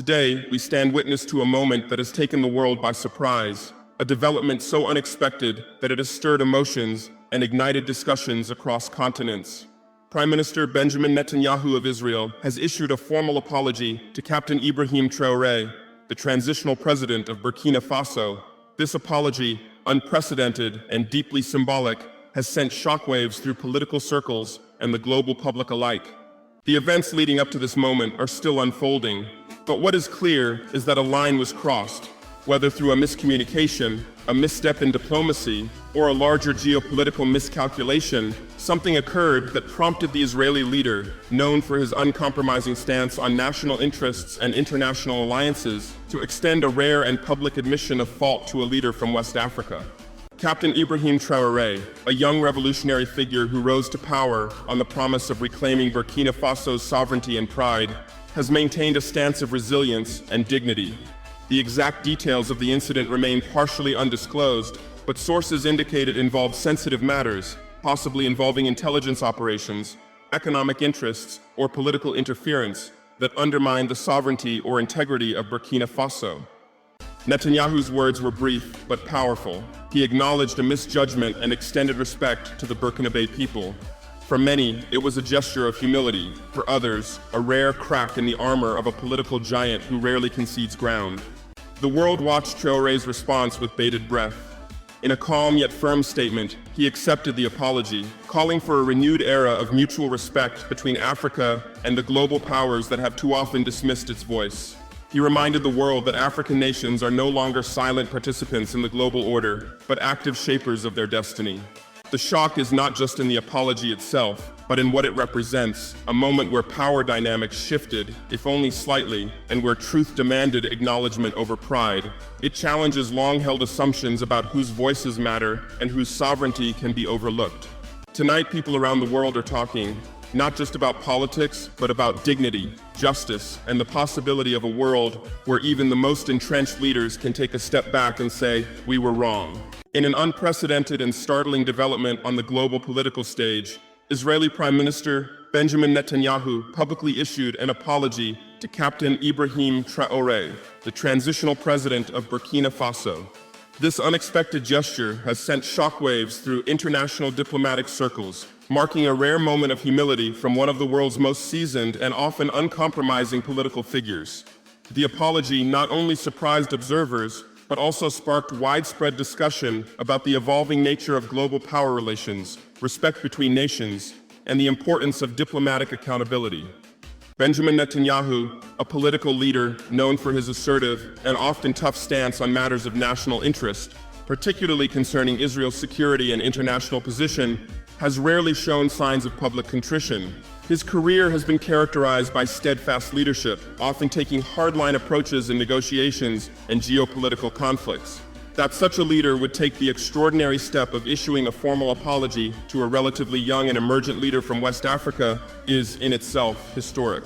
Today, we stand witness to a moment that has taken the world by surprise, a development so unexpected that it has stirred emotions and ignited discussions across continents. Prime Minister Benjamin Netanyahu of Israel has issued a formal apology to Captain Ibrahim Traoré, the transitional president of Burkina Faso. This apology, unprecedented and deeply symbolic, has sent shockwaves through political circles and the global public alike. The events leading up to this moment are still unfolding, but what is clear is that a line was crossed, whether through a miscommunication, a misstep in diplomacy, or a larger geopolitical miscalculation. Something occurred that prompted the Israeli leader, known for his uncompromising stance on national interests and international alliances, to extend a rare and public admission of fault to a leader from West Africa. Captain Ibrahim Traoré, a young revolutionary figure who rose to power on the promise of reclaiming Burkina Faso's sovereignty and pride, has maintained a stance of resilience and dignity. The exact details of the incident remain partially undisclosed, but sources indicate it involved sensitive matters, possibly involving intelligence operations, economic interests, or political interference that undermine the sovereignty or integrity of Burkina Faso. Netanyahu's words were brief but powerful. He acknowledged a misjudgment and extended respect to the Burkinabe people. For many, it was a gesture of humility. For others, a rare crack in the armor of a political giant who rarely concedes ground. The world watched Traoré's response with bated breath. In a calm yet firm statement, he accepted the apology, calling for a renewed era of mutual respect between Africa and the global powers that have too often dismissed its voice. He reminded the world that African nations are no longer silent participants in the global order, but active shapers of their destiny. The shock is not just in the apology itself, but in what it represents, a moment where power dynamics shifted, if only slightly, and where truth demanded acknowledgement over pride. It challenges long-held assumptions about whose voices matter and whose sovereignty can be overlooked. Tonight, people around the world are talking, not just about politics, but about dignity, justice, and the possibility of a world where even the most entrenched leaders can take a step back and say, "We were wrong." In an unprecedented and startling development on the global political stage, Israeli Prime Minister Benjamin Netanyahu publicly issued an apology to Captain Ibrahim Traoré, the transitional president of Burkina Faso. This unexpected gesture has sent shockwaves through international diplomatic circles, marking a rare moment of humility from one of the world's most seasoned and often uncompromising political figures. The apology not only surprised observers, but also sparked widespread discussion about the evolving nature of global power relations, respect between nations, and the importance of diplomatic accountability. Benjamin Netanyahu, a political leader known for his assertive and often tough stance on matters of national interest, particularly concerning Israel's security and international position, has rarely shown signs of public contrition. His career has been characterized by steadfast leadership, often taking hardline approaches in negotiations and geopolitical conflicts. That such a leader would take the extraordinary step of issuing a formal apology to a relatively young and emergent leader from West Africa is, in itself, historic.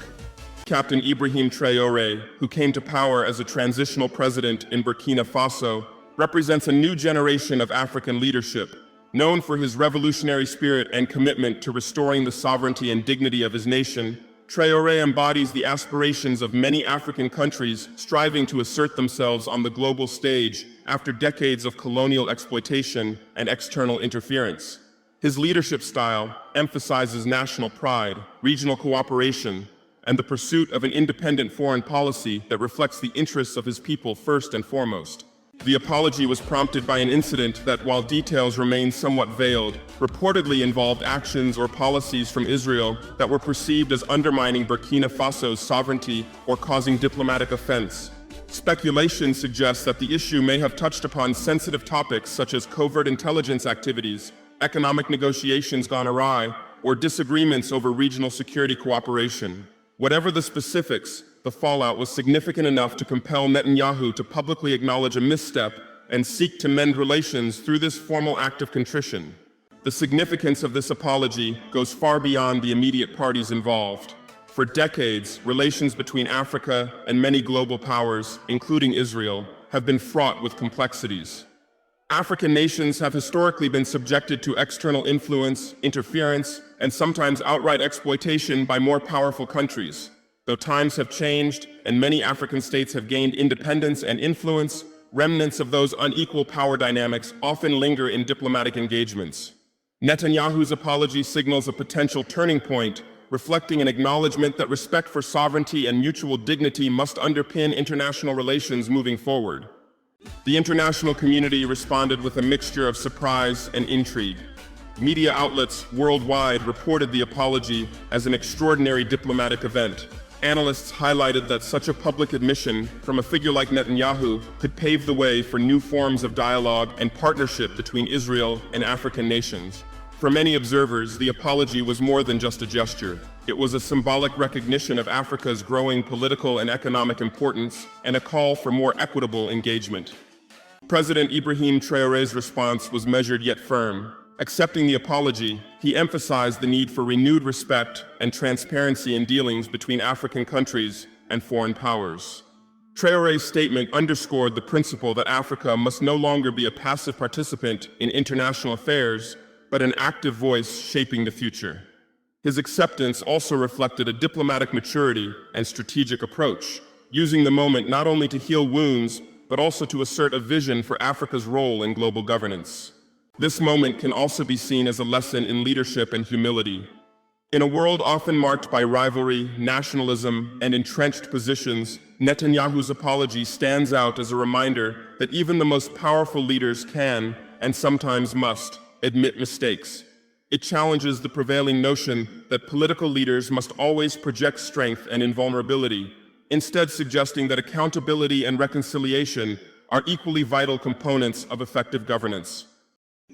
Captain Ibrahim Traoré, who came to power as a transitional president in Burkina Faso, represents a new generation of African leadership. Known for his revolutionary spirit and commitment to restoring the sovereignty and dignity of his nation, Traoré embodies the aspirations of many African countries striving to assert themselves on the global stage after decades of colonial exploitation and external interference. His leadership style emphasizes national pride, regional cooperation, and the pursuit of an independent foreign policy that reflects the interests of his people first and foremost. The apology was prompted by an incident that, while details remain somewhat veiled, reportedly involved actions or policies from Israel that were perceived as undermining Burkina Faso's sovereignty or causing diplomatic offense. Speculation suggests that the issue may have touched upon sensitive topics such as covert intelligence activities, economic negotiations gone awry, or disagreements over regional security cooperation. Whatever the specifics, the fallout was significant enough to compel Netanyahu to publicly acknowledge a misstep and seek to mend relations through this formal act of contrition. The significance of this apology goes far beyond the immediate parties involved. For decades, relations between Africa and many global powers, including Israel, have been fraught with complexities. African nations have historically been subjected to external influence, interference, and sometimes outright exploitation by more powerful countries. Though times have changed and many African states have gained independence and influence, remnants of those unequal power dynamics often linger in diplomatic engagements. Netanyahu's apology signals a potential turning point, reflecting an acknowledgement that respect for sovereignty and mutual dignity must underpin international relations moving forward. The international community responded with a mixture of surprise and intrigue. Media outlets worldwide reported the apology as an extraordinary diplomatic event. Analysts highlighted that such a public admission from a figure like Netanyahu could pave the way for new forms of dialogue and partnership between Israel and African nations. For many observers, the apology was more than just a gesture. It was a symbolic recognition of Africa's growing political and economic importance and a call for more equitable engagement. President Ibrahim Traoré's response was measured yet firm. Accepting the apology, he emphasized the need for renewed respect and transparency in dealings between African countries and foreign powers. Traoré's statement underscored the principle that Africa must no longer be a passive participant in international affairs, but an active voice shaping the future. His acceptance also reflected a diplomatic maturity and strategic approach, using the moment not only to heal wounds, but also to assert a vision for Africa's role in global governance. This moment can also be seen as a lesson in leadership and humility. In a world often marked by rivalry, nationalism, and entrenched positions, Netanyahu's apology stands out as a reminder that even the most powerful leaders can, and sometimes must, admit mistakes. It challenges the prevailing notion that political leaders must always project strength and invulnerability, instead suggesting that accountability and reconciliation are equally vital components of effective governance.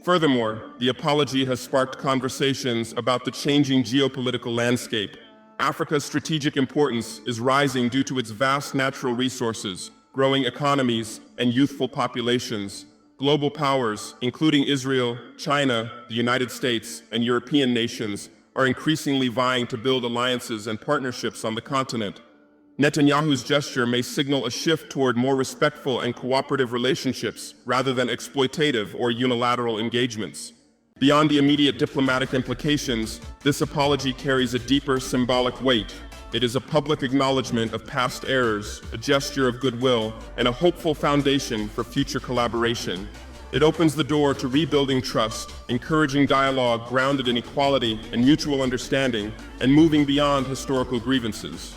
Furthermore, the apology has sparked conversations about the changing geopolitical landscape. Africa's strategic importance is rising due to its vast natural resources, growing economies, and youthful populations. Global powers, including Israel, China, the United States, and European nations, are increasingly vying to build alliances and partnerships on the continent. Netanyahu's gesture may signal a shift toward more respectful and cooperative relationships rather than exploitative or unilateral engagements. Beyond the immediate diplomatic implications, this apology carries a deeper symbolic weight. It is a public acknowledgement of past errors, a gesture of goodwill, and a hopeful foundation for future collaboration. It opens the door to rebuilding trust, encouraging dialogue grounded in equality and mutual understanding, and moving beyond historical grievances.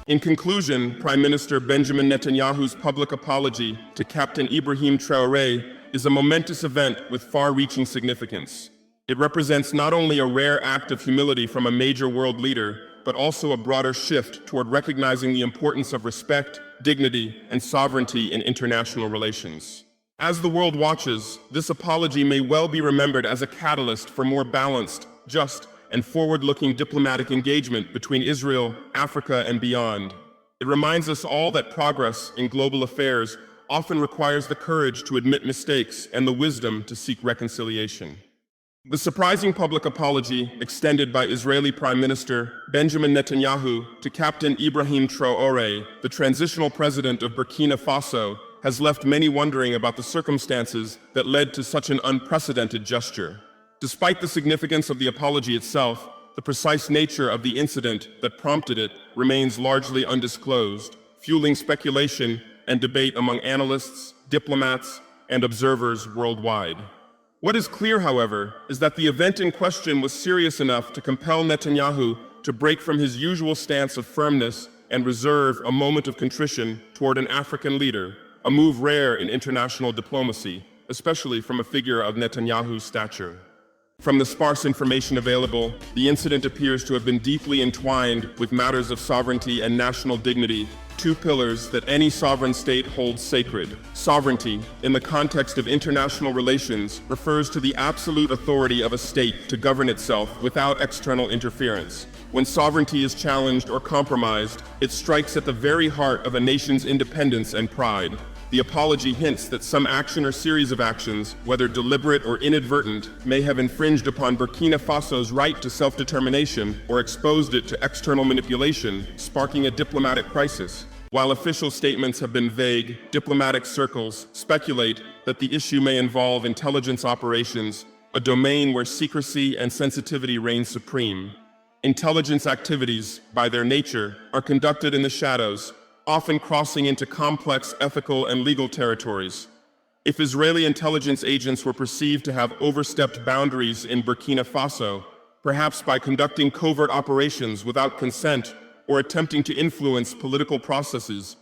In conclusion, Prime Minister Benjamin Netanyahu's public apology to Captain Ibrahim Traoré is a momentous event with far-reaching significance. It represents not only a rare act of humility from a major world leader, but also a broader shift toward recognizing the importance of respect, dignity, and sovereignty in international relations. As the world watches, this apology may well be remembered as a catalyst for more balanced, just, and forward-looking diplomatic engagement between Israel, Africa, and beyond. It reminds us all that progress in global affairs often requires the courage to admit mistakes and the wisdom to seek reconciliation. The surprising public apology extended by Israeli Prime Minister Benjamin Netanyahu to Captain Ibrahim Traoré, the transitional president of Burkina Faso, has left many wondering about the circumstances that led to such an unprecedented gesture. Despite the significance of the apology itself, the precise nature of the incident that prompted it remains largely undisclosed, fueling speculation and debate among analysts, diplomats, and observers worldwide. What is clear, however, is that the event in question was serious enough to compel Netanyahu to break from his usual stance of firmness and reserve a moment of contrition toward an African leader, a move rare in international diplomacy, especially from a figure of Netanyahu's stature. From the sparse information available, the incident appears to have been deeply entwined with matters of sovereignty and national dignity, two pillars that any sovereign state holds sacred. Sovereignty, in the context of international relations, refers to the absolute authority of a state to govern itself without external interference. When sovereignty is challenged or compromised, it strikes at the very heart of a nation's independence and pride. The apology hints that some action or series of actions, whether deliberate or inadvertent, may have infringed upon Burkina Faso's right to self-determination or exposed it to external manipulation, sparking a diplomatic crisis. While official statements have been vague, diplomatic circles speculate that the issue may involve intelligence operations, a domain where secrecy and sensitivity reign supreme. Intelligence activities, by their nature, are conducted in the shadows, often crossing into complex ethical and legal territories. If Israeli intelligence agents were perceived to have overstepped boundaries in Burkina Faso, perhaps by conducting covert operations without consent or attempting to influence political processes,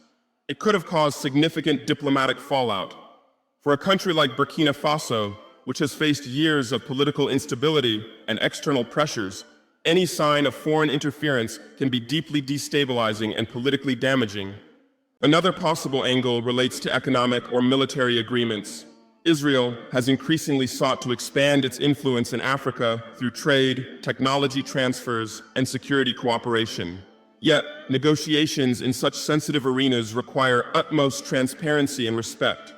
it could have caused significant diplomatic fallout. For a country like Burkina Faso, which has faced years of political instability and external pressures, any sign of foreign interference can be deeply destabilizing and politically damaging. Another possible angle relates to economic or military agreements. Israel has increasingly sought to expand its influence in Africa through trade, technology transfers, and security cooperation. Yet, negotiations in such sensitive arenas require utmost transparency and respect.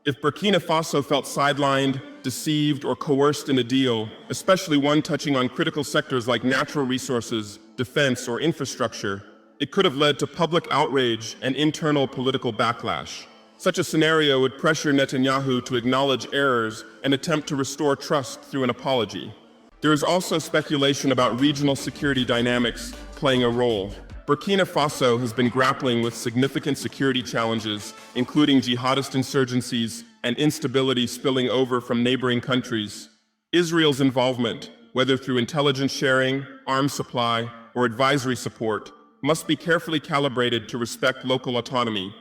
If Burkina Faso felt sidelined, deceived, or coerced in a deal, especially one touching on critical sectors like natural resources, defense, or infrastructure, it could have led to public outrage and internal political backlash. Such a scenario would pressure Netanyahu to acknowledge errors and attempt to restore trust through an apology. There is also speculation about regional security dynamics playing a role. Burkina Faso has been grappling with significant security challenges, including jihadist insurgencies and instability spilling over from neighboring countries. Israel's involvement, whether through intelligence sharing, arms supply, or advisory support, must be carefully calibrated to respect local autonomy.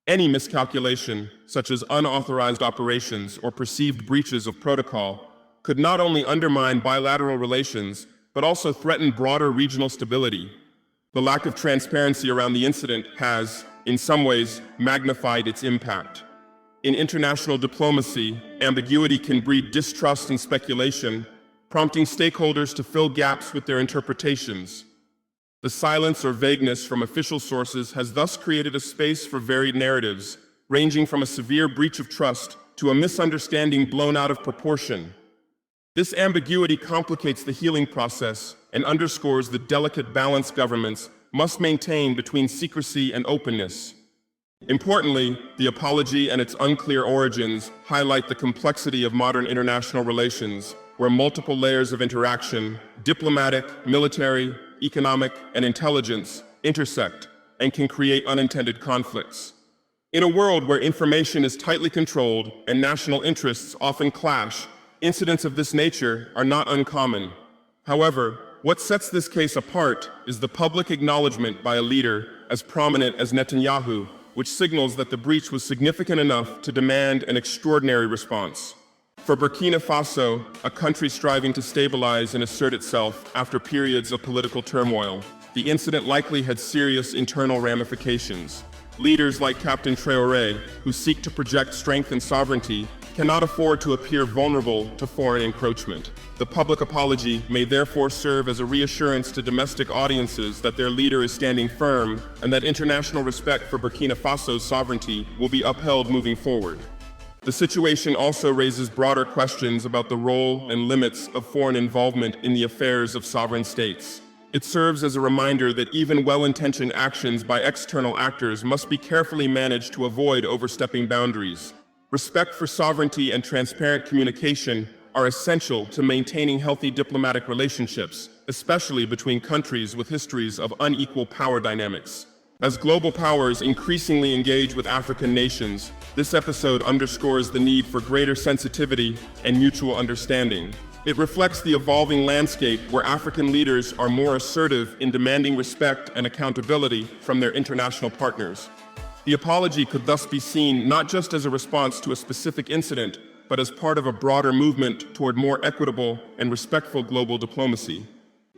Any miscalculation, such as unauthorized operations or perceived breaches of protocol, could not only undermine bilateral relations, but also threaten broader regional stability. The lack of transparency around the incident has, in some ways, magnified its impact. In international diplomacy, ambiguity can breed distrust and speculation, prompting stakeholders to fill gaps with their interpretations. The silence or vagueness from official sources has thus created a space for varied narratives, ranging from a severe breach of trust to a misunderstanding blown out of proportion. This ambiguity complicates the healing process and underscores the delicate balance governments must maintain between secrecy and openness. Importantly, the apology and its unclear origins highlight the complexity of modern international relations, where multiple layers of interaction, diplomatic, military, economic, and intelligence, intersect and can create unintended conflicts. In a world where information is tightly controlled and national interests often clash, incidents of this nature are not uncommon. However, what sets this case apart is the public acknowledgement by a leader as prominent as Netanyahu, which signals that the breach was significant enough to demand an extraordinary response. For Burkina Faso, a country striving to stabilize and assert itself after periods of political turmoil, the incident likely had serious internal ramifications. Leaders like Captain Traore, who seek to project strength and sovereignty, cannot afford to appear vulnerable to foreign encroachment. The public apology may therefore serve as a reassurance to domestic audiences that their leader is standing firm and that international respect for Burkina Faso's sovereignty will be upheld moving forward. The situation also raises broader questions about the role and limits of foreign involvement in the affairs of sovereign states. It serves as a reminder that even well-intentioned actions by external actors must be carefully managed to avoid overstepping boundaries. Respect for sovereignty and transparent communication are essential to maintaining healthy diplomatic relationships, especially between countries with histories of unequal power dynamics. As global powers increasingly engage with African nations, this episode underscores the need for greater sensitivity and mutual understanding. It reflects the evolving landscape where African leaders are more assertive in demanding respect and accountability from their international partners. The apology could thus be seen not just as a response to a specific incident, but as part of a broader movement toward more equitable and respectful global diplomacy.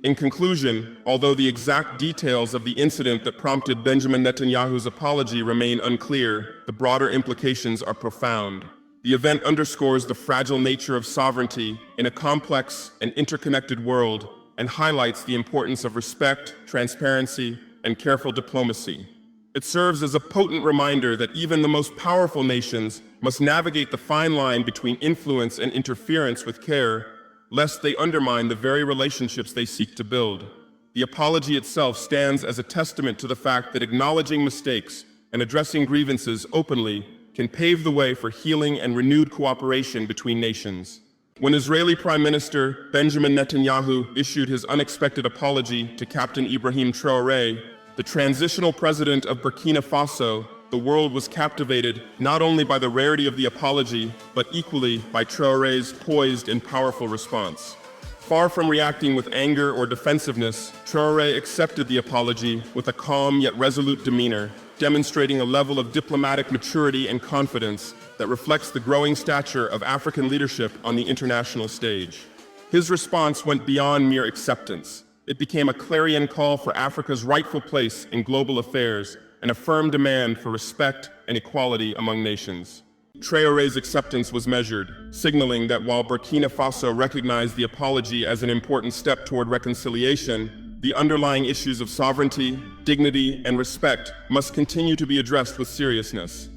In conclusion, although the exact details of the incident that prompted Benjamin Netanyahu's apology remain unclear, the broader implications are profound. The event underscores the fragile nature of sovereignty in a complex and interconnected world and highlights the importance of respect, transparency, and careful diplomacy. It serves as a potent reminder that even the most powerful nations must navigate the fine line between influence and interference with care, lest they undermine the very relationships they seek to build. The apology itself stands as a testament to the fact that acknowledging mistakes and addressing grievances openly can pave the way for healing and renewed cooperation between nations. When Israeli Prime Minister Benjamin Netanyahu issued his unexpected apology to Captain Ibrahim Traoré, the transitional president of Burkina Faso, the world was captivated not only by the rarity of the apology, but equally by Traoré's poised and powerful response. Far from reacting with anger or defensiveness, Traoré accepted the apology with a calm yet resolute demeanor, demonstrating a level of diplomatic maturity and confidence that reflects the growing stature of African leadership on the international stage. His response went beyond mere acceptance. It became a clarion call for Africa's rightful place in global affairs and a firm demand for respect and equality among nations. Traoré's acceptance was measured, signaling that while Burkina Faso recognized the apology as an important step toward reconciliation, the underlying issues of sovereignty, dignity, and respect must continue to be addressed with seriousness.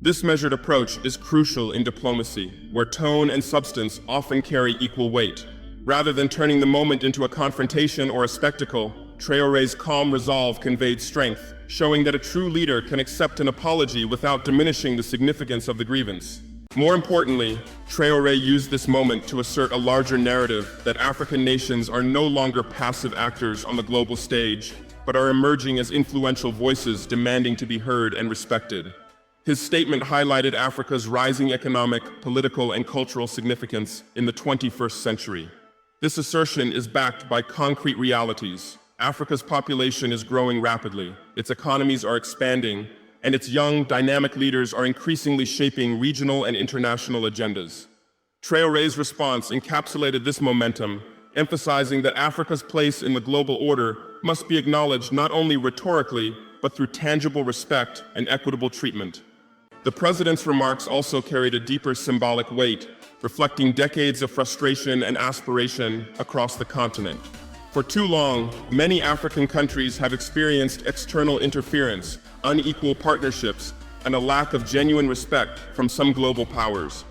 This measured approach is crucial in diplomacy, where tone and substance often carry equal weight. Rather than turning the moment into a confrontation or a spectacle, Traoré's calm resolve conveyed strength, showing that a true leader can accept an apology without diminishing the significance of the grievance. More importantly, Traoré used this moment to assert a larger narrative that African nations are no longer passive actors on the global stage, but are emerging as influential voices demanding to be heard and respected. His statement highlighted Africa's rising economic, political, and cultural significance in the 21st century. This assertion is backed by concrete realities. Africa's population is growing rapidly, its economies are expanding, and its young, dynamic leaders are increasingly shaping regional and international agendas. Traoré's response encapsulated this momentum, emphasizing that Africa's place in the global order must be acknowledged not only rhetorically, but through tangible respect and equitable treatment. The president's remarks also carried a deeper symbolic weight, reflecting decades of frustration and aspiration across the continent. For too long, many African countries have experienced external interference, unequal partnerships, and a lack of genuine respect from some global powers.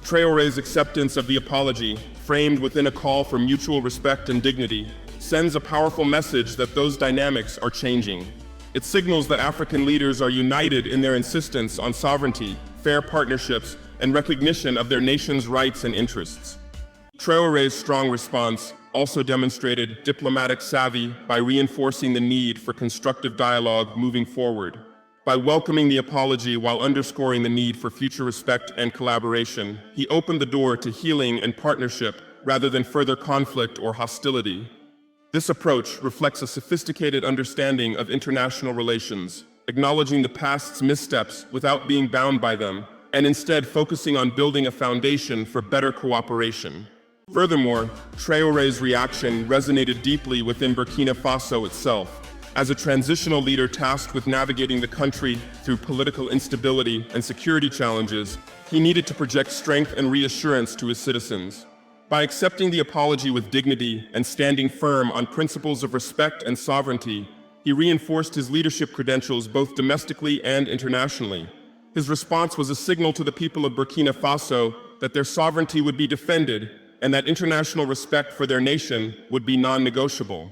Traoré's acceptance of the apology, framed within a call for mutual respect and dignity, sends a powerful message that those dynamics are changing. It signals that African leaders are united in their insistence on sovereignty, fair partnerships, and recognition of their nation's rights and interests. Traoré's strong response also demonstrated diplomatic savvy by reinforcing the need for constructive dialogue moving forward. By welcoming the apology while underscoring the need for future respect and collaboration, he opened the door to healing and partnership rather than further conflict or hostility. This approach reflects a sophisticated understanding of international relations, acknowledging the past's missteps without being bound by them, and instead focusing on building a foundation for better cooperation. Furthermore, Traoré's reaction resonated deeply within Burkina Faso itself. As a transitional leader tasked with navigating the country through political instability and security challenges, he needed to project strength and reassurance to his citizens. By accepting the apology with dignity and standing firm on principles of respect and sovereignty, he reinforced his leadership credentials both domestically and internationally. His response was a signal to the people of Burkina Faso that their sovereignty would be defended and that international respect for their nation would be non-negotiable.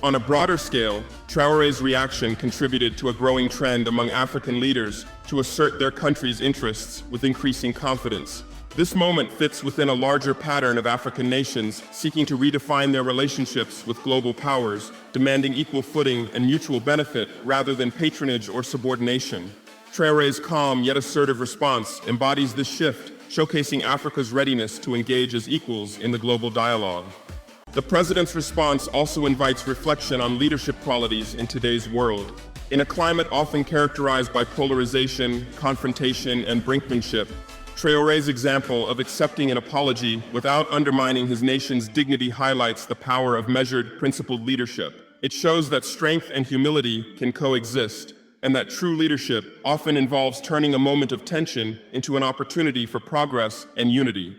On a broader scale, Traoré's reaction contributed to a growing trend among African leaders to assert their country's interests with increasing confidence. This moment fits within a larger pattern of African nations seeking to redefine their relationships with global powers, demanding equal footing and mutual benefit rather than patronage or subordination. Traoré's calm yet assertive response embodies this shift, showcasing Africa's readiness to engage as equals in the global dialogue. The president's response also invites reflection on leadership qualities in today's world. In a climate often characterized by polarization, confrontation, and brinkmanship, Traoré's example of accepting an apology without undermining his nation's dignity highlights the power of measured, principled leadership. It shows that strength and humility can coexist, and that true leadership often involves turning a moment of tension into an opportunity for progress and unity.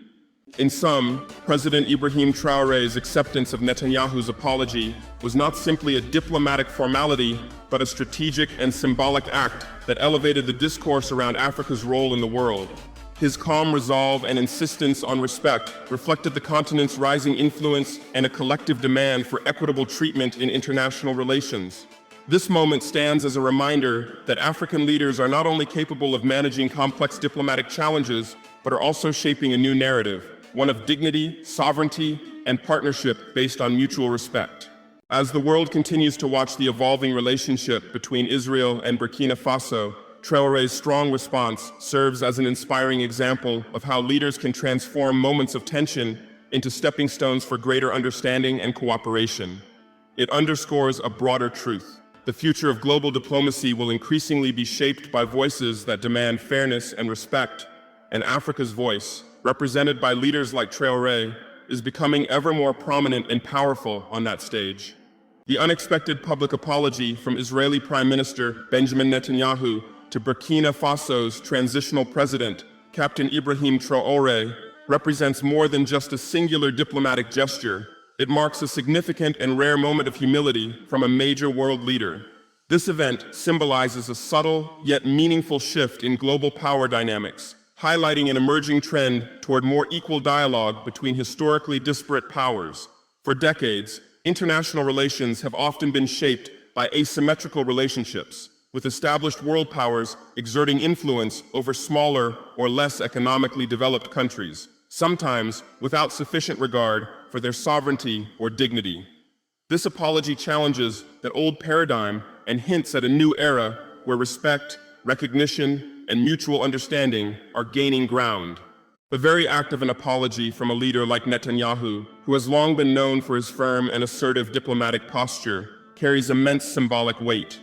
In sum, President Ibrahim Traoré's acceptance of Netanyahu's apology was not simply a diplomatic formality, but a strategic and symbolic act that elevated the discourse around Africa's role in the world. His calm resolve and insistence on respect reflected the continent's rising influence and a collective demand for equitable treatment in international relations. This moment stands as a reminder that African leaders are not only capable of managing complex diplomatic challenges, but are also shaping a new narrative, one of dignity, sovereignty, and partnership based on mutual respect. As the world continues to watch the evolving relationship between Israel and Burkina Faso, Traore's strong response serves as an inspiring example of how leaders can transform moments of tension into stepping stones for greater understanding and cooperation. It underscores a broader truth. The future of global diplomacy will increasingly be shaped by voices that demand fairness and respect, and Africa's voice, represented by leaders like Traore, is becoming ever more prominent and powerful on that stage. The unexpected public apology from Israeli Prime Minister Benjamin Netanyahu to Burkina Faso's transitional president, Captain Ibrahim Traoré, represents more than just a singular diplomatic gesture. It marks a significant and rare moment of humility from a major world leader. This event symbolizes a subtle yet meaningful shift in global power dynamics, highlighting an emerging trend toward more equal dialogue between historically disparate powers. For decades, international relations have often been shaped by asymmetrical relationships, with established world powers exerting influence over smaller or less economically developed countries, sometimes without sufficient regard for their sovereignty or dignity. This apology challenges that old paradigm and hints at a new era where respect, recognition, and mutual understanding are gaining ground. The very act of an apology from a leader like Netanyahu, who has long been known for his firm and assertive diplomatic posture, carries immense symbolic weight.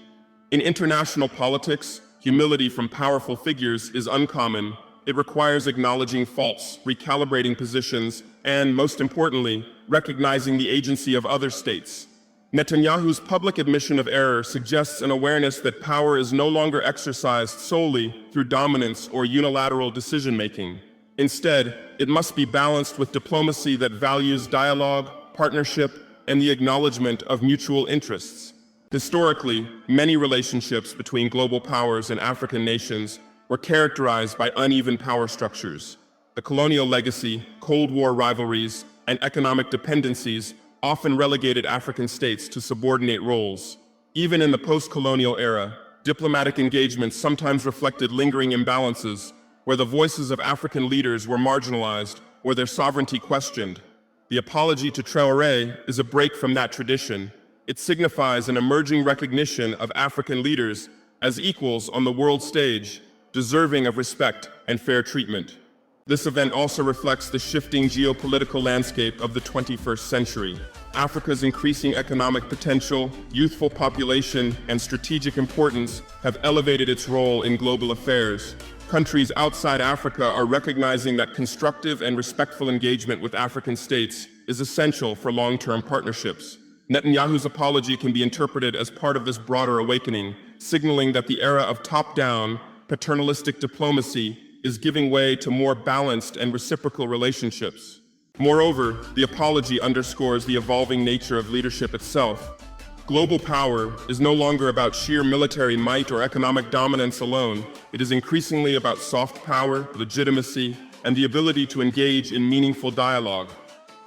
In international politics, humility from powerful figures is uncommon. It requires acknowledging faults, recalibrating positions, and, most importantly, recognizing the agency of other states. Netanyahu's public admission of error suggests an awareness that power is no longer exercised solely through dominance or unilateral decision-making. Instead, it must be balanced with diplomacy that values dialogue, partnership, and the acknowledgement of mutual interests. Historically, many relationships between global powers and African nations were characterized by uneven power structures. The colonial legacy, Cold War rivalries, and economic dependencies often relegated African states to subordinate roles. Even in the post-colonial era, diplomatic engagements sometimes reflected lingering imbalances where the voices of African leaders were marginalized or their sovereignty questioned. The apology to Traoré is a break from that tradition. It signifies an emerging recognition of African leaders as equals on the world stage, deserving of respect and fair treatment. This event also reflects the shifting geopolitical landscape of the 21st century. Africa's increasing economic potential, youthful population, and strategic importance have elevated its role in global affairs. Countries outside Africa are recognizing that constructive and respectful engagement with African states is essential for long-term partnerships. Netanyahu's apology can be interpreted as part of this broader awakening, signaling that the era of top-down, paternalistic diplomacy is giving way to more balanced and reciprocal relationships. Moreover, the apology underscores the evolving nature of leadership itself. Global power is no longer about sheer military might or economic dominance alone. It is increasingly about soft power, legitimacy, and the ability to engage in meaningful dialogue.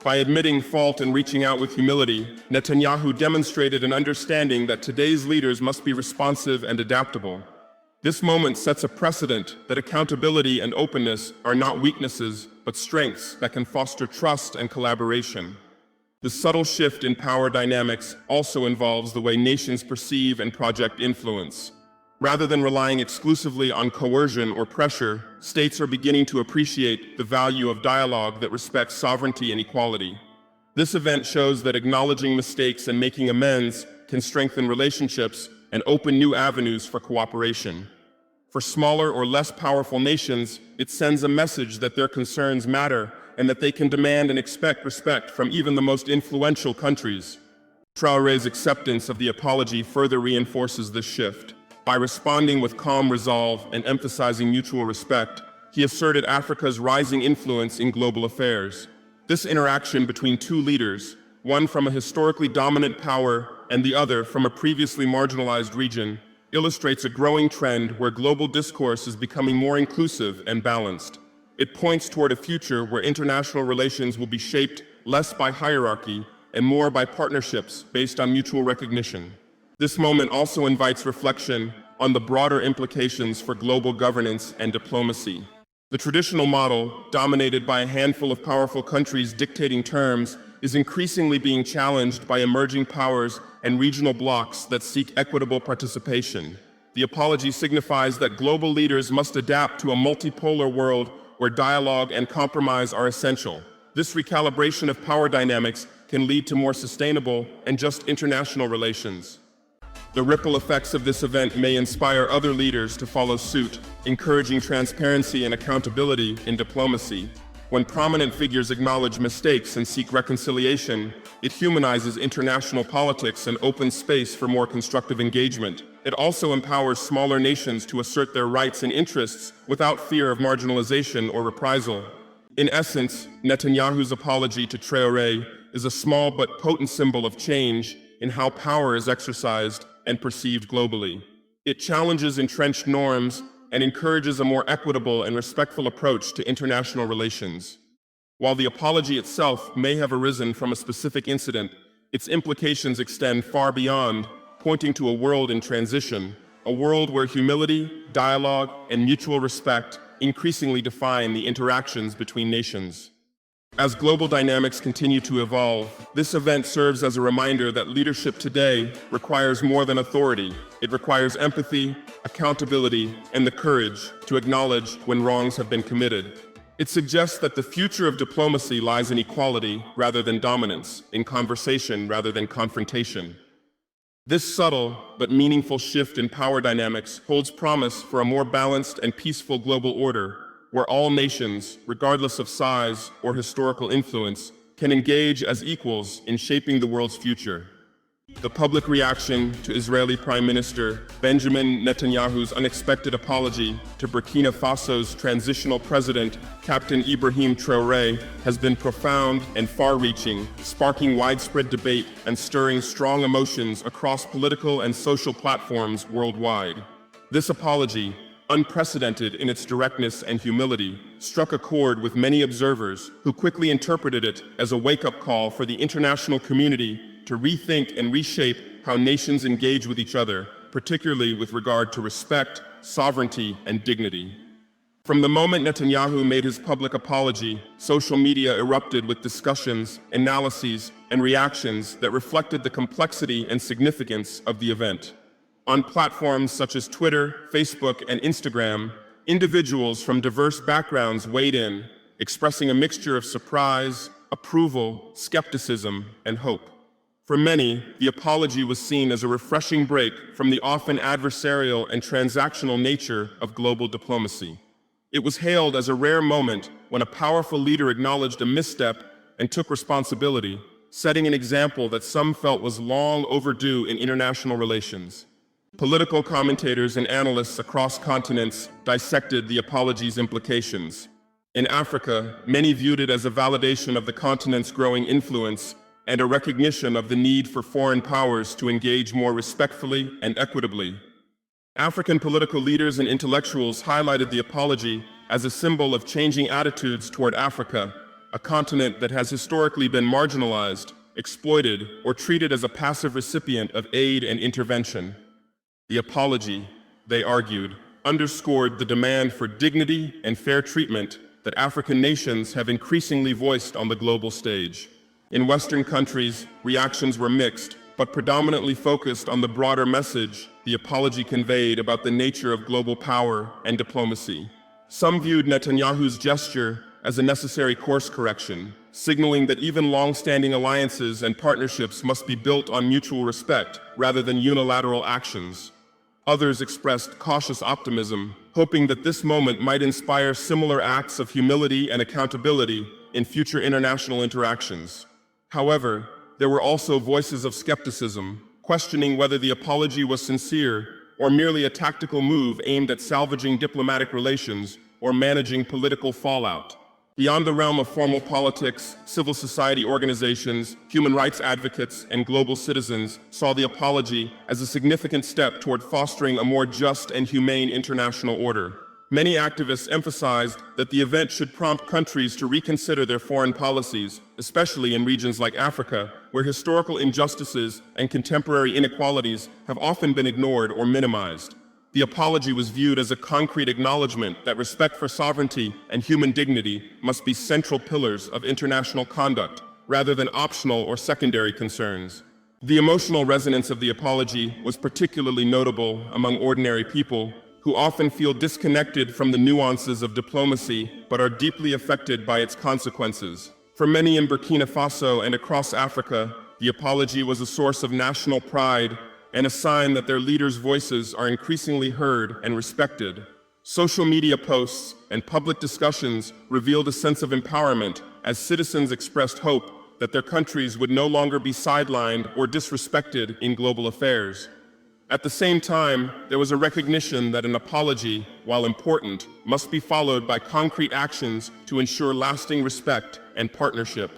By admitting fault and reaching out with humility, Netanyahu demonstrated an understanding that today's leaders must be responsive and adaptable. This moment sets a precedent that accountability and openness are not weaknesses, but strengths that can foster trust and collaboration. The subtle shift in power dynamics also involves the way nations perceive and project influence. Rather than relying exclusively on coercion or pressure, states are beginning to appreciate the value of dialogue that respects sovereignty and equality. This event shows that acknowledging mistakes and making amends can strengthen relationships and open new avenues for cooperation. For smaller or less powerful nations, it sends a message that their concerns matter and that they can demand and expect respect from even the most influential countries. Traoré's acceptance of the apology further reinforces this shift. By responding with calm resolve and emphasizing mutual respect, he asserted Africa's rising influence in global affairs. This interaction between two leaders, one from a historically dominant power and the other from a previously marginalized region, illustrates a growing trend where global discourse is becoming more inclusive and balanced. It points toward a future where international relations will be shaped less by hierarchy and more by partnerships based on mutual recognition. This moment also invites reflection on the broader implications for global governance and diplomacy. The traditional model, dominated by a handful of powerful countries dictating terms, is increasingly being challenged by emerging powers and regional blocs that seek equitable participation. The apology signifies that global leaders must adapt to a multipolar world where dialogue and compromise are essential. This recalibration of power dynamics can lead to more sustainable and just international relations. The ripple effects of this event may inspire other leaders to follow suit, encouraging transparency and accountability in diplomacy. When prominent figures acknowledge mistakes and seek reconciliation, it humanizes international politics and opens space for more constructive engagement. It also empowers smaller nations to assert their rights and interests without fear of marginalization or reprisal. In essence, Netanyahu's apology to Traore is a small but potent symbol of change in how power is exercised and perceived globally. It challenges entrenched norms and encourages a more equitable and respectful approach to international relations. While the apology itself may have arisen from a specific incident, its implications extend far beyond, pointing to a world in transition, a world where humility, dialogue, and mutual respect increasingly define the interactions between nations. As global dynamics continue to evolve, this event serves as a reminder that leadership today requires more than authority. It requires empathy, accountability, and the courage to acknowledge when wrongs have been committed. It suggests that the future of diplomacy lies in equality rather than dominance, in conversation rather than confrontation. This subtle but meaningful shift in power dynamics holds promise for a more balanced and peaceful global order, where all nations, regardless of size or historical influence, can engage as equals in shaping the world's future. The public reaction to Israeli Prime Minister Benjamin Netanyahu's unexpected apology to Burkina Faso's transitional president, Captain Ibrahim Traoré, has been profound and far-reaching, sparking widespread debate and stirring strong emotions across political and social platforms worldwide. This apology, unprecedented in its directness and humility, struck a chord with many observers who quickly interpreted it as a wake-up call for the international community to rethink and reshape how nations engage with each other, particularly with regard to respect, sovereignty, and dignity. From the moment Netanyahu made his public apology, social media erupted with discussions, analyses, and reactions that reflected the complexity and significance of the event. On platforms such as Twitter, Facebook, and Instagram, individuals from diverse backgrounds weighed in, expressing a mixture of surprise, approval, skepticism, and hope. For many, the apology was seen as a refreshing break from the often adversarial and transactional nature of global diplomacy. It was hailed as a rare moment when a powerful leader acknowledged a misstep and took responsibility, setting an example that some felt was long overdue in international relations. Political commentators and analysts across continents dissected the apology's implications. In Africa, many viewed it as a validation of the continent's growing influence and a recognition of the need for foreign powers to engage more respectfully and equitably. African political leaders and intellectuals highlighted the apology as a symbol of changing attitudes toward Africa, a continent that has historically been marginalized, exploited, or treated as a passive recipient of aid and intervention. The apology, they argued, underscored the demand for dignity and fair treatment that African nations have increasingly voiced on the global stage. In Western countries, reactions were mixed, but predominantly focused on the broader message the apology conveyed about the nature of global power and diplomacy. Some viewed Netanyahu's gesture as a necessary course correction, signaling that even long-standing alliances and partnerships must be built on mutual respect rather than unilateral actions. Others expressed cautious optimism, hoping that this moment might inspire similar acts of humility and accountability in future international interactions. However, there were also voices of skepticism, questioning whether the apology was sincere or merely a tactical move aimed at salvaging diplomatic relations or managing political fallout. Beyond the realm of formal politics, civil society organizations, human rights advocates, and global citizens saw the apology as a significant step toward fostering a more just and humane international order. Many activists emphasized that the event should prompt countries to reconsider their foreign policies, especially in regions like Africa, where historical injustices and contemporary inequalities have often been ignored or minimized. The apology was viewed as a concrete acknowledgement that respect for sovereignty and human dignity must be central pillars of international conduct, rather than optional or secondary concerns. The emotional resonance of the apology was particularly notable among ordinary people who often feel disconnected from the nuances of diplomacy but are deeply affected by its consequences. For many in Burkina Faso and across Africa, the apology was a source of national pride and a sign that their leaders' voices are increasingly heard and respected. Social media posts and public discussions revealed a sense of empowerment as citizens expressed hope that their countries would no longer be sidelined or disrespected in global affairs. At the same time, there was a recognition that an apology, while important, must be followed by concrete actions to ensure lasting respect and partnership.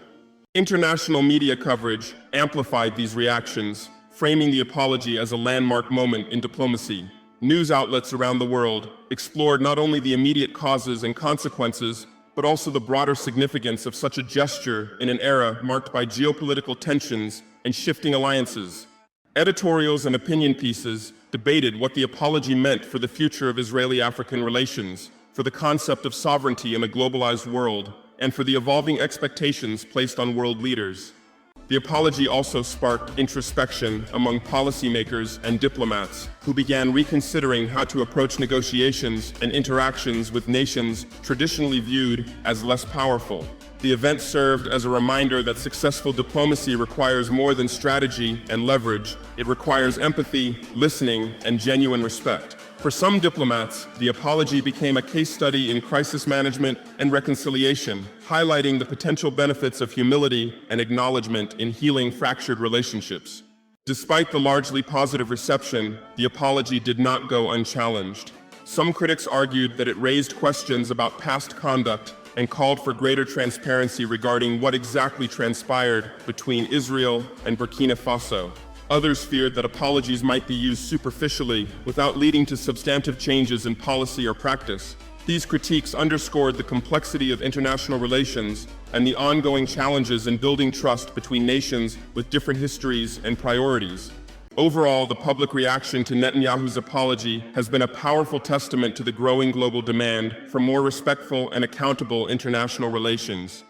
International media coverage amplified these reactions, framing the apology as a landmark moment in diplomacy. News outlets around the world explored not only the immediate causes and consequences, but also the broader significance of such a gesture in an era marked by geopolitical tensions and shifting alliances. Editorials and opinion pieces debated what the apology meant for the future of Israeli-African relations, for the concept of sovereignty in a globalized world, and for the evolving expectations placed on world leaders. The apology also sparked introspection among policymakers and diplomats, who began reconsidering how to approach negotiations and interactions with nations traditionally viewed as less powerful. The event served as a reminder that successful diplomacy requires more than strategy and leverage. It requires empathy, listening, and genuine respect. For some diplomats, the apology became a case study in crisis management and reconciliation, highlighting the potential benefits of humility and acknowledgement in healing fractured relationships. Despite the largely positive reception, the apology did not go unchallenged. Some critics argued that it raised questions about past conduct and called for greater transparency regarding what exactly transpired between Israel and Burkina Faso. Others feared that apologies might be used superficially without leading to substantive changes in policy or practice. These critiques underscored the complexity of international relations and the ongoing challenges in building trust between nations with different histories and priorities. Overall, the public reaction to Netanyahu's apology has been a powerful testament to the growing global demand for more respectful and accountable international relations.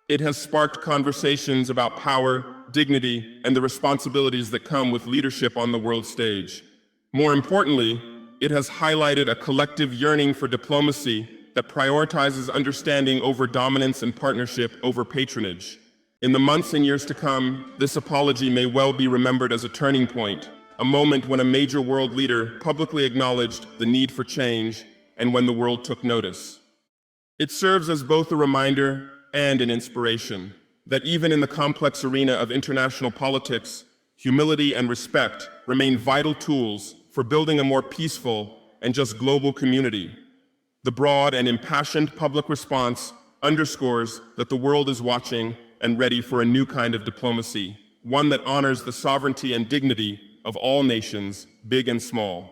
It has sparked conversations about power, dignity, and the responsibilities that come with leadership on the world stage. More importantly, it has highlighted a collective yearning for diplomacy that prioritizes understanding over dominance and partnership over patronage. In the months and years to come, this apology may well be remembered as a turning point, a moment when a major world leader publicly acknowledged the need for change and when the world took notice. It serves as both a reminder and an inspiration that even in the complex arena of international politics, humility and respect remain vital tools for building a more peaceful and just global community. The broad and impassioned public response underscores that the world is watching and ready for a new kind of diplomacy, one that honors the sovereignty and dignity of all nations, big and small.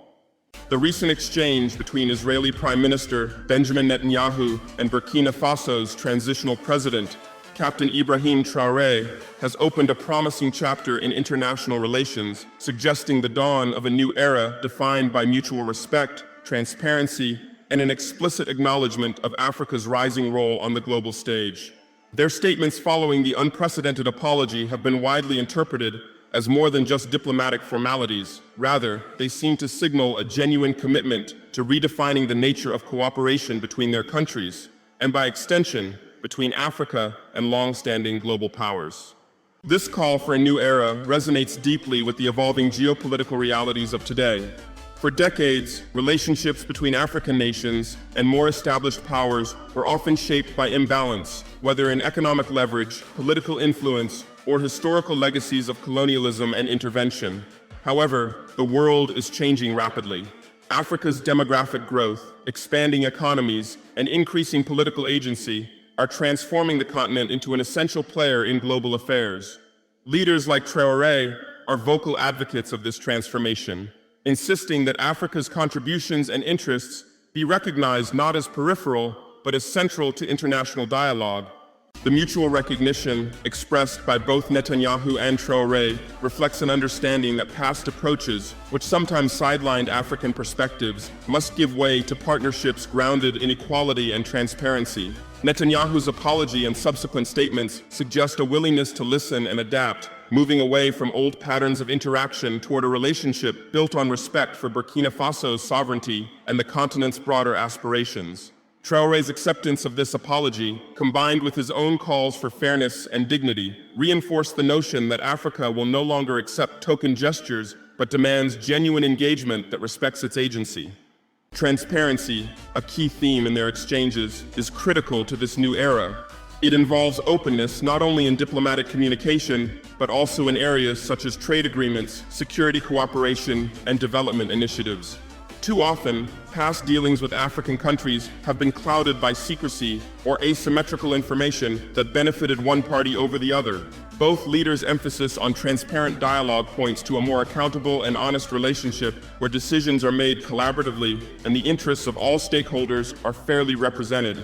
The recent exchange between Israeli Prime Minister Benjamin Netanyahu and Burkina Faso's transitional president, Captain Ibrahim Traoré, has opened a promising chapter in international relations, suggesting the dawn of a new era defined by mutual respect, transparency, and an explicit acknowledgement of Africa's rising role on the global stage. Their statements following the unprecedented apology have been widely interpreted as more than just diplomatic formalities. Rather, they seem to signal a genuine commitment to redefining the nature of cooperation between their countries, and by extension, between Africa and long-standing global powers. This call for a new era resonates deeply with the evolving geopolitical realities of today. For decades, relationships between African nations and more established powers were often shaped by imbalance, whether in economic leverage, political influence, or historical legacies of colonialism and intervention. However, the world is changing rapidly. Africa's demographic growth, expanding economies, and increasing political agency are transforming the continent into an essential player in global affairs. Leaders like Traore are vocal advocates of this transformation, insisting that Africa's contributions and interests be recognized not as peripheral, but as central to international dialogue. The mutual recognition expressed by both Netanyahu and Traore reflects an understanding that past approaches, which sometimes sidelined African perspectives, must give way to partnerships grounded in equality and transparency. Netanyahu's apology and subsequent statements suggest a willingness to listen and adapt, moving away from old patterns of interaction toward a relationship built on respect for Burkina Faso's sovereignty and the continent's broader aspirations. Traore's acceptance of this apology, combined with his own calls for fairness and dignity, reinforce the notion that Africa will no longer accept token gestures but demands genuine engagement that respects its agency. Transparency, a key theme in their exchanges, is critical to this new era. It involves openness not only in diplomatic communication, but also in areas such as trade agreements, security cooperation, and development initiatives. Too often, past dealings with African countries have been clouded by secrecy or asymmetrical information that benefited one party over the other. Both leaders' emphasis on transparent dialogue points to a more accountable and honest relationship where decisions are made collaboratively and the interests of all stakeholders are fairly represented.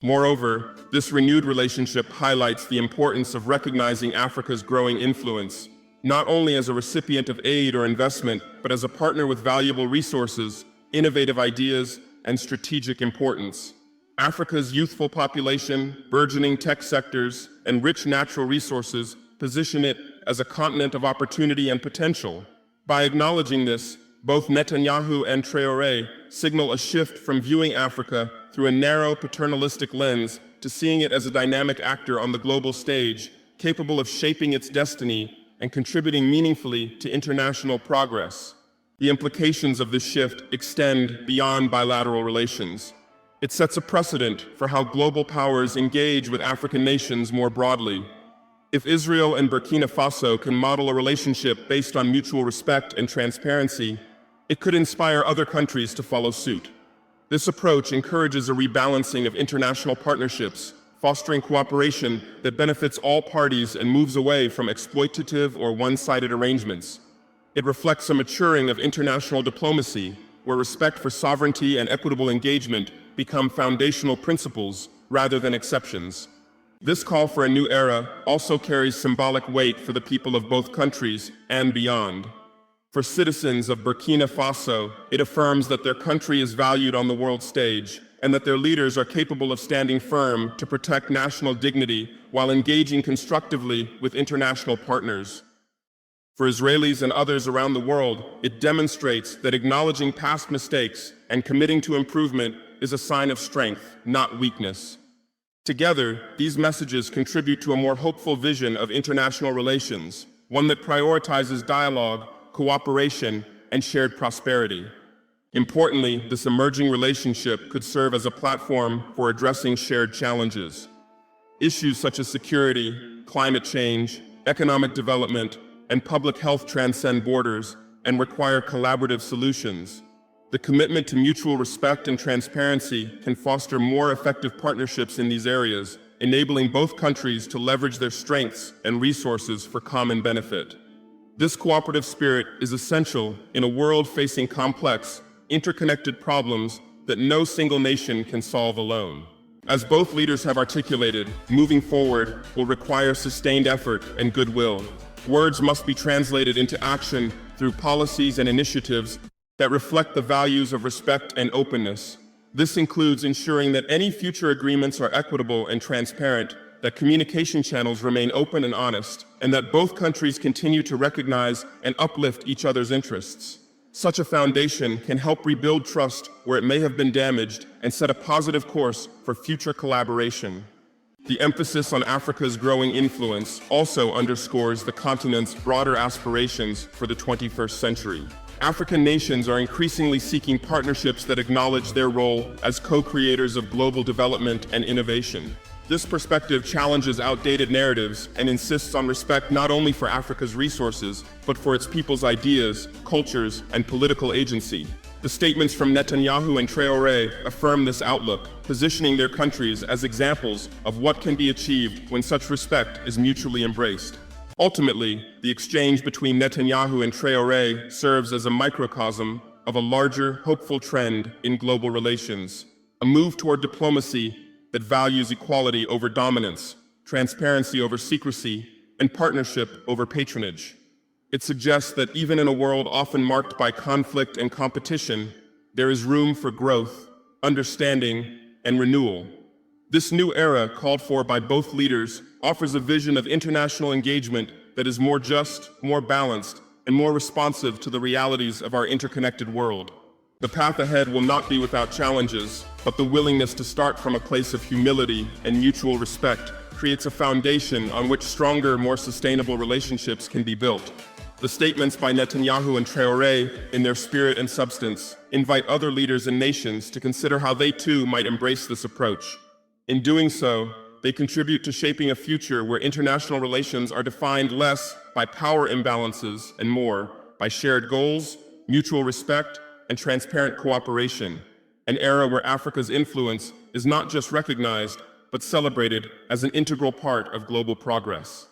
Moreover, this renewed relationship highlights the importance of recognizing Africa's growing influence, not only as a recipient of aid or investment, but as a partner with valuable resources, innovative ideas, and strategic importance. Africa's youthful population, burgeoning tech sectors, and rich natural resources position it as a continent of opportunity and potential. By acknowledging this, both Netanyahu and Traore signal a shift from viewing Africa through a narrow paternalistic lens to seeing it as a dynamic actor on the global stage, capable of shaping its destiny and contributing meaningfully to international progress. The implications of this shift extend beyond bilateral relations. It sets a precedent for how global powers engage with African nations more broadly. If Israel and Burkina Faso can model a relationship based on mutual respect and transparency, it could inspire other countries to follow suit. This approach encourages a rebalancing of international partnerships, fostering cooperation that benefits all parties and moves away from exploitative or one-sided arrangements. It reflects a maturing of international diplomacy, where respect for sovereignty and equitable engagement become foundational principles rather than exceptions. This call for a new era also carries symbolic weight for the people of both countries and beyond. For citizens of Burkina Faso, it affirms that their country is valued on the world stage, and that their leaders are capable of standing firm to protect national dignity while engaging constructively with international partners. For Israelis and others around the world, it demonstrates that acknowledging past mistakes and committing to improvement is a sign of strength, not weakness. Together, these messages contribute to a more hopeful vision of international relations, one that prioritizes dialogue, cooperation, and shared prosperity. Importantly, this emerging relationship could serve as a platform for addressing shared challenges. Issues such as security, climate change, economic development, and public health transcend borders and require collaborative solutions. The commitment to mutual respect and transparency can foster more effective partnerships in these areas, enabling both countries to leverage their strengths and resources for common benefit. This cooperative spirit is essential in a world facing complex, interconnected problems that no single nation can solve alone. As both leaders have articulated, moving forward will require sustained effort and goodwill. Words must be translated into action through policies and initiatives that reflect the values of respect and openness. This includes ensuring that any future agreements are equitable and transparent, that communication channels remain open and honest, and that both countries continue to recognize and uplift each other's interests. Such a foundation can help rebuild trust where it may have been damaged and set a positive course for future collaboration. The emphasis on Africa's growing influence also underscores the continent's broader aspirations for the 21st century. African nations are increasingly seeking partnerships that acknowledge their role as co-creators of global development and innovation. This perspective challenges outdated narratives and insists on respect not only for Africa's resources, but for its people's ideas, cultures, and political agency. The statements from Netanyahu and Traore affirm this outlook, positioning their countries as examples of what can be achieved when such respect is mutually embraced. Ultimately, the exchange between Netanyahu and Traore serves as a microcosm of a larger, hopeful trend in global relations, a move toward diplomacy that values equality over dominance, transparency over secrecy, and partnership over patronage. It suggests that even in a world often marked by conflict and competition, there is room for growth, understanding, and renewal. This new era, called for by both leaders, offers a vision of international engagement that is more just, more balanced, and more responsive to the realities of our interconnected world. The path ahead will not be without challenges, but the willingness to start from a place of humility and mutual respect creates a foundation on which stronger, more sustainable relationships can be built. The statements by Netanyahu and Traore, in their spirit and substance, invite other leaders and nations to consider how they too might embrace this approach. In doing so, they contribute to shaping a future where international relations are defined less by power imbalances and more by shared goals, mutual respect, and transparent cooperation, an era where Africa's influence is not just recognized, but celebrated as an integral part of global progress.